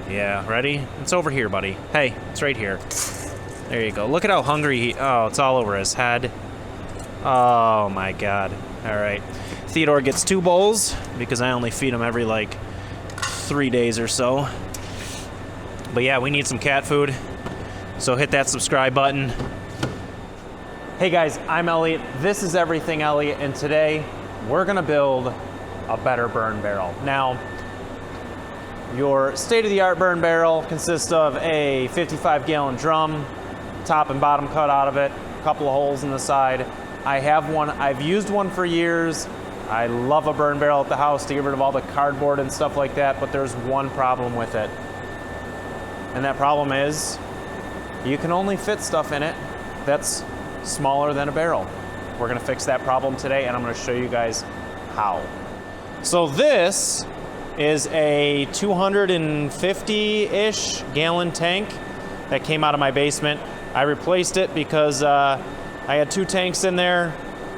Yeah, ready? It's over here, buddy. Hey, it's right here. There you go. Look at how hungry he... Oh, it's all over his head. Oh, my God. All right. Theodore gets 2 bowls because I only feed him every, like, 3 days or so. But, yeah, we need some cat food. So hit that subscribe button. Hey, guys, I'm Elliot. This is Everything Elliot, and today we're going to build a better burn barrel. Now, your state-of-the-art burn barrel consists of a 55-gallon drum, top and bottom cut out of it, a couple of holes in the side. I have one. I've used one for years. I love a burn barrel at the house to get rid of all the cardboard and stuff like that, but there's one problem with it. And that problem is you can only fit stuff in it that's smaller than a barrel. We're going to fix that problem today, and I'm going to show you guys how. So this is a 250-ish gallon tank that came out of my basement. I replaced it because I had 2 tanks in there.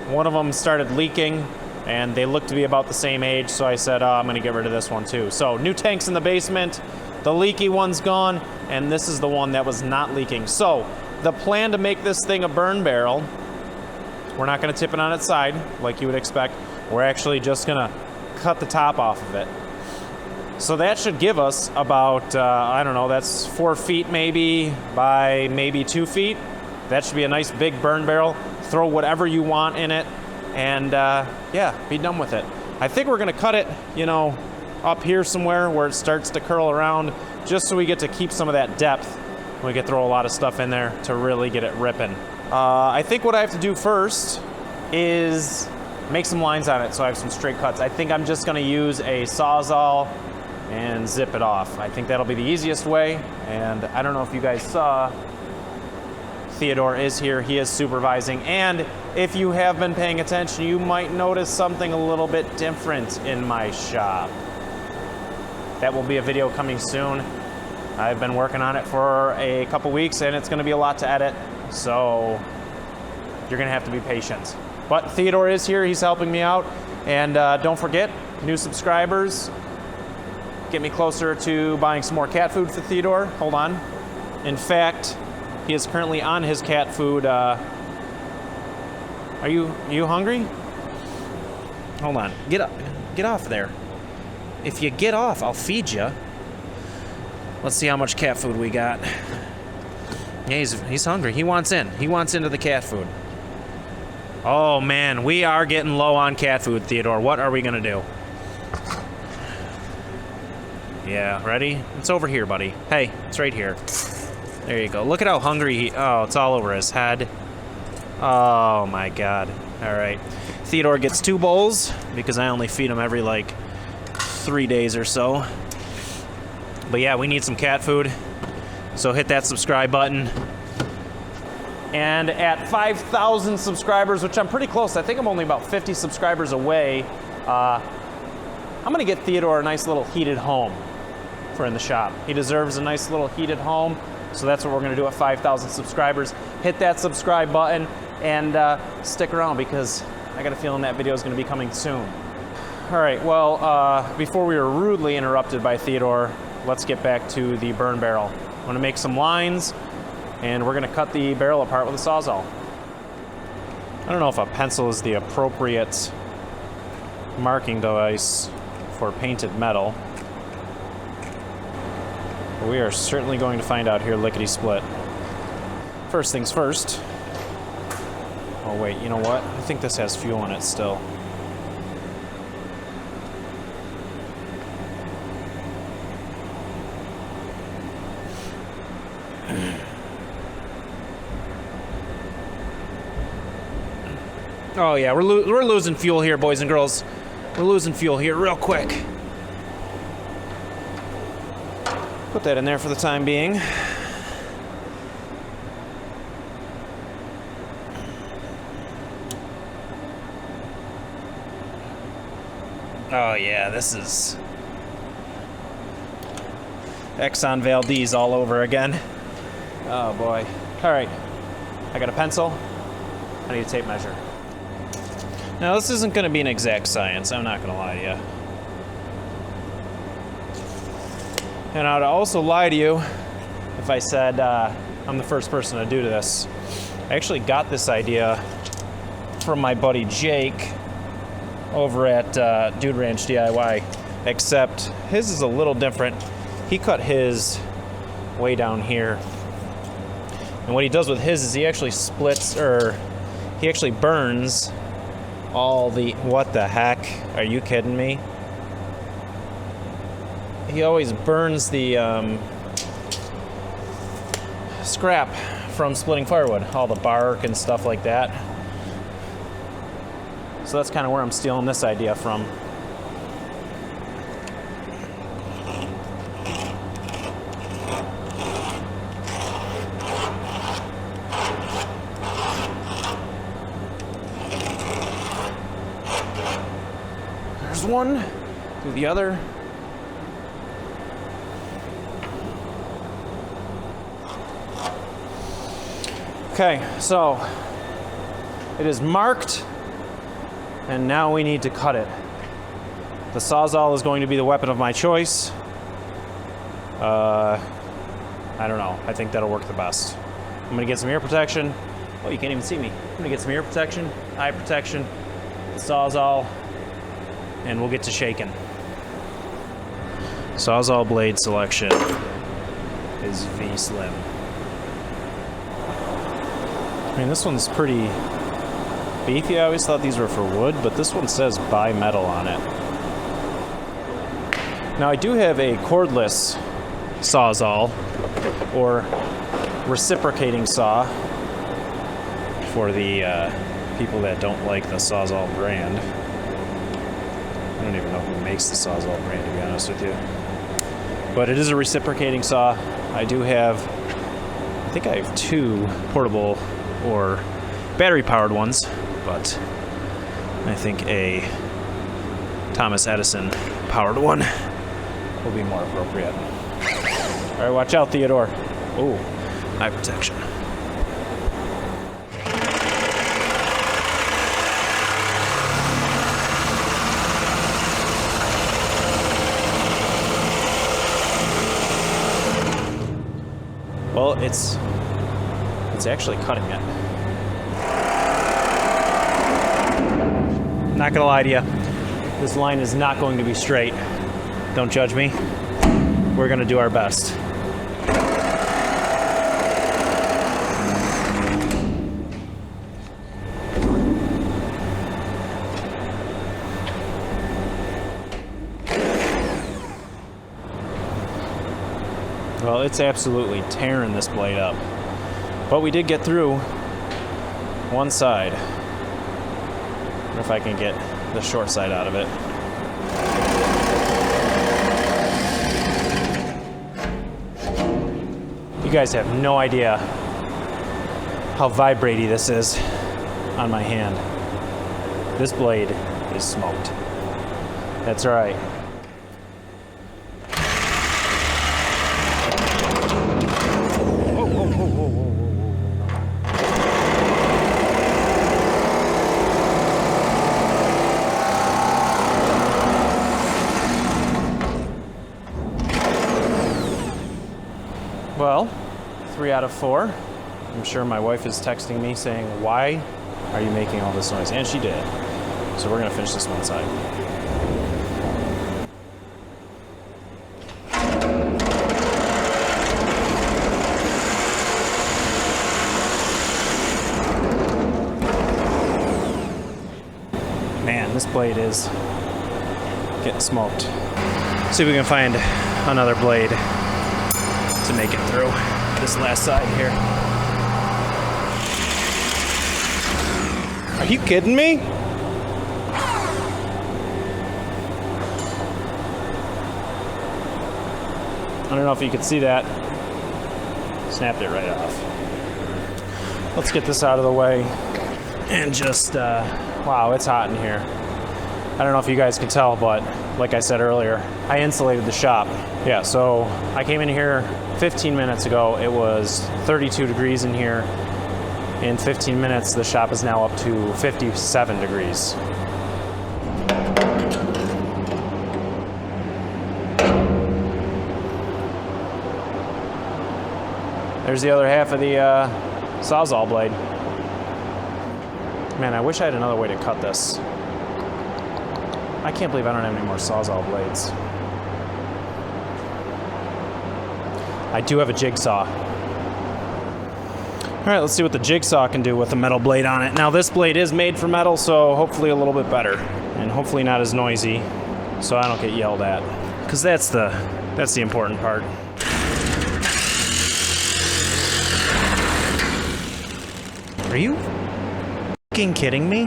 One of them started leaking, and they looked to be about the same age, so I said, I'm gonna get rid of this one too. So new tanks in the basement, the leaky one's gone, and this is the one that was not leaking. So the plan to make this thing a burn barrel, we're not gonna tip it on its side like you would expect. We're actually just gonna cut the top off of it. So that should give us about, I don't know, that's 4 feet maybe by maybe 2 feet. That should be a nice big burn barrel. Throw whatever you want in it and yeah, be done with it. I think we're gonna cut it, you know, up here somewhere where it starts to curl around, just so we get to keep some of that depth. We can throw a lot of stuff in there to really get it ripping. I think what I have to do first is make some lines on it so I have some straight cuts. I think I'm just gonna use a Sawzall and zip it off. I think that'll be the easiest way. And I don't know if you guys saw, Theodore is here, he is supervising. And if you have been paying attention, you might notice something a little bit different in my shop. That will be a video coming soon. I've been working on it for a couple weeks and it's gonna be a lot to edit, so you're gonna have to be patient. But Theodore is here, he's helping me out. And don't forget, new subscribers, get me closer to buying some more cat food for Theodore. Hold on. In fact, he is currently on his cat food. Are you hungry? Hold on. Get up. Get off there. If you get off, I'll feed you. Let's see how much cat food we got. Yeah, he's hungry. He wants in. He wants into the cat food. Oh man, we are getting low on cat food, Theodore. What are we gonna do? Yeah, ready? It's over here, buddy. Hey, it's right here. There you go. Look at how hungry he... Oh, it's all over his head. Oh, my God. All right. Theodore gets 2 bowls because I only feed him every, like, 3 days or so. But, yeah, we need some cat food. So hit that subscribe button. And at 5,000 subscribers, which I'm pretty close, I think I'm only about 50 subscribers away, I'm going to get Theodore a nice little heated home for in the shop. He deserves a nice little heated home, so that's what we're going to do at 5,000 subscribers. Hit that subscribe button and stick around because I got a feeling that video is going to be coming soon. All right, well, before we were rudely interrupted by Theodore, let's get back to the burn barrel. I'm going to make some lines and we're going to cut the barrel apart with a Sawzall. I don't know if a pencil is the appropriate marking device for painted metal. We are certainly going to find out here lickety-split. First things first. Oh wait, you know what? I think this has fuel in it still. Oh yeah, we're losing fuel here, boys and girls. We're losing fuel here real quick. Put that in there for the time being. Oh yeah, this is Exxon Valdez all over again. Oh boy. All right, I got a pencil. I need a tape measure. Now this isn't gonna be an exact science, I'm not gonna lie to you. And I'd also lie to you if I said I'm the first person to do this. I actually got this idea from my buddy Jake over at Dude Ranch DIY, except his is a little different. He cut his way down here. And what he does with his is he actually splits, or he actually burns all the, what the heck? Are you kidding me? He always burns the scrap from splitting firewood, all the bark and stuff like that. So that's kind of where I'm stealing this idea from. There's one, do the other. Okay, so it is marked, and now we need to cut it. The Sawzall is going to be the weapon of my choice. I don't know. I think that'll work the best. I'm gonna get some ear protection. Oh, you can't even see me. I'm gonna get some ear protection, eye protection, the Sawzall, and we'll get to shaking. Sawzall blade selection is V-Slim. I mean, this one's pretty beefy. I always thought these were for wood, but this one says bimetal on it. Now, I do have a cordless Sawzall, or reciprocating saw, for the people that don't like the Sawzall brand. I don't even know who makes the Sawzall brand, to be honest with you. But it is a reciprocating saw. I do have, I think I have 2 portable or battery-powered ones, but I think a Thomas Edison powered one will be more appropriate. All right, watch out, Theodore. Oh, eye protection. Well, it's actually cutting it. Not gonna lie to you, this line is not going to be straight. Don't judge me. We're gonna do our best. Well, it's absolutely tearing this blade up. But we did get through one side. I wonder if I can get the short side out of it. You guys have no idea how vibratey this is on my hand. This blade is smoked. That's right. Well, 3 out of 4. I'm sure my wife is texting me saying, why are you making all this noise? And she did. So we're gonna finish this one side. Man, this blade is getting smoked. See if we can find another blade to make it through this last side here. Are you kidding me? I don't know if you could see that. Snapped it right off. Let's get this out of the way and just, wow, it's hot in here. I don't know if you guys can tell, but like I said earlier, I insulated the shop. Yeah, so I came in here 15 minutes ago. It was 32 degrees in here. In 15 minutes, the shop is now up to 57 degrees. there's the other half of the Sawzall blade. Man, I wish I had another way to cut this. I can't believe I don't have any more Sawzall blades. I do have a jigsaw. All right, let's see what the jigsaw can do with a metal blade on it. Now this blade is made for metal, so hopefully a little bit better, and hopefully not as noisy, so I don't get yelled at, because that's the important part. Are you f***ing kidding me?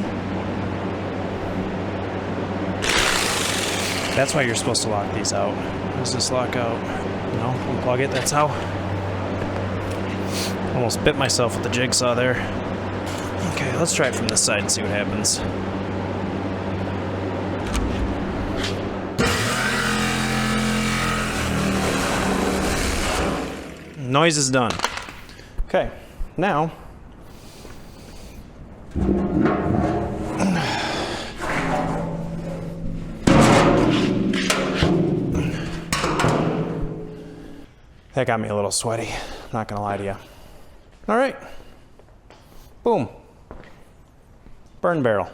That's why you're supposed to lock these out. How does this lock out? No, unplug it, that's how. Almost bit myself with the jigsaw there. Okay, let's try it from this side and see what happens. Noise is done. Okay, now that got me a little sweaty, not gonna lie to you. All right, boom, burn barrel.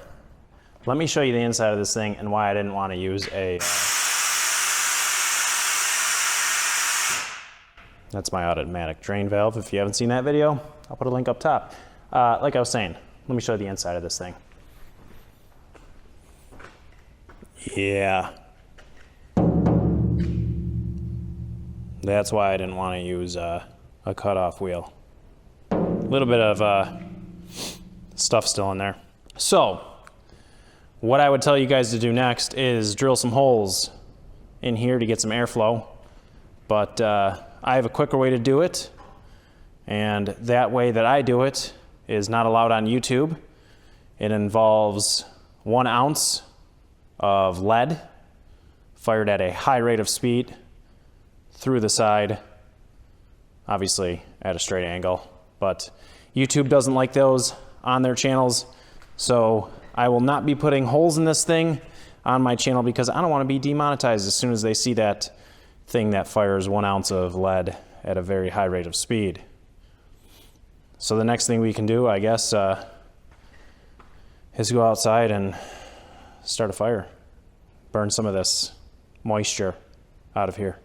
Let me show you the inside of this thing and why I didn't want to use a... That's my automatic drain valve. If you haven't seen that video, I'll put a link up top. Like I was saying, let me show you the inside of this thing. Yeah. That's why I didn't want to use a cutoff wheel. A little bit of stuff still in there. So, what I would tell you guys to do next is drill some holes in here to get some airflow. But I have a quicker way to do it, and that way that I do it is not allowed on YouTube. It involves 1 ounce of lead fired at a high rate of speed through the side, obviously at a straight angle, but YouTube doesn't like those on their channels, so I will not be putting holes in this thing on my channel because I don't want to be demonetized as soon as they see that thing that fires 1 ounce of lead at a very high rate of speed. So the next thing we can do, I guess, is go outside and start a fire. Burn some of this moisture out of here.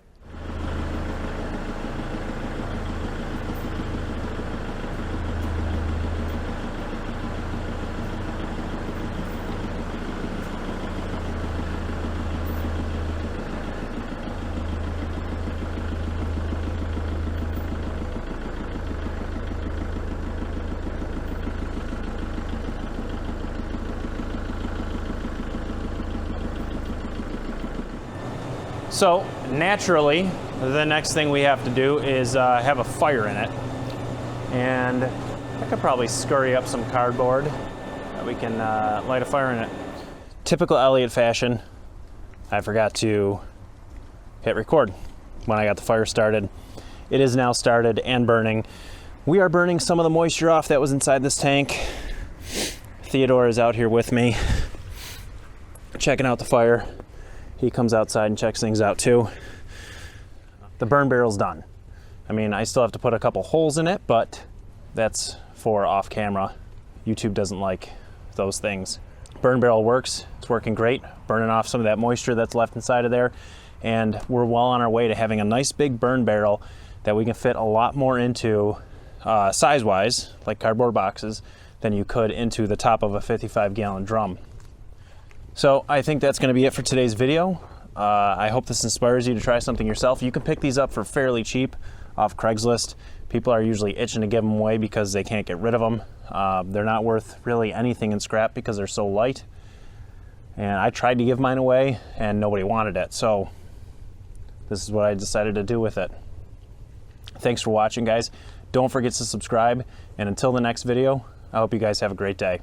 So naturally, the next thing we have to do is have a fire in it. And I could probably scurry up some cardboard that we can light a fire in it. Typical Elliott fashion, I forgot to hit record when I got the fire started. It is now started and burning. We are burning some of the moisture off that was inside this tank. Theodore is out here with me, checking out the fire. He comes outside and checks things out too. The burn barrel's done. I mean, I still have to put a couple holes in it, but that's for off camera. YouTube doesn't like those things. Burn barrel works, it's working great, burning off some of that moisture that's left inside of there, and we're well on our way to having a nice big burn barrel that we can fit a lot more into size-wise, like cardboard boxes, than you could into the top of a 55-gallon drum. So I think that's going to be it for today's video. I hope this inspires you to try something yourself. You can pick these up for fairly cheap off Craigslist. People are usually itching to give them away because they can't get rid of them. They're not worth really anything in scrap because they're so light. And I tried to give mine away and nobody wanted it. So this is what I decided to do with it. Thanks for watching, guys. Don't forget to subscribe. And until the next video, I hope you guys have a great day.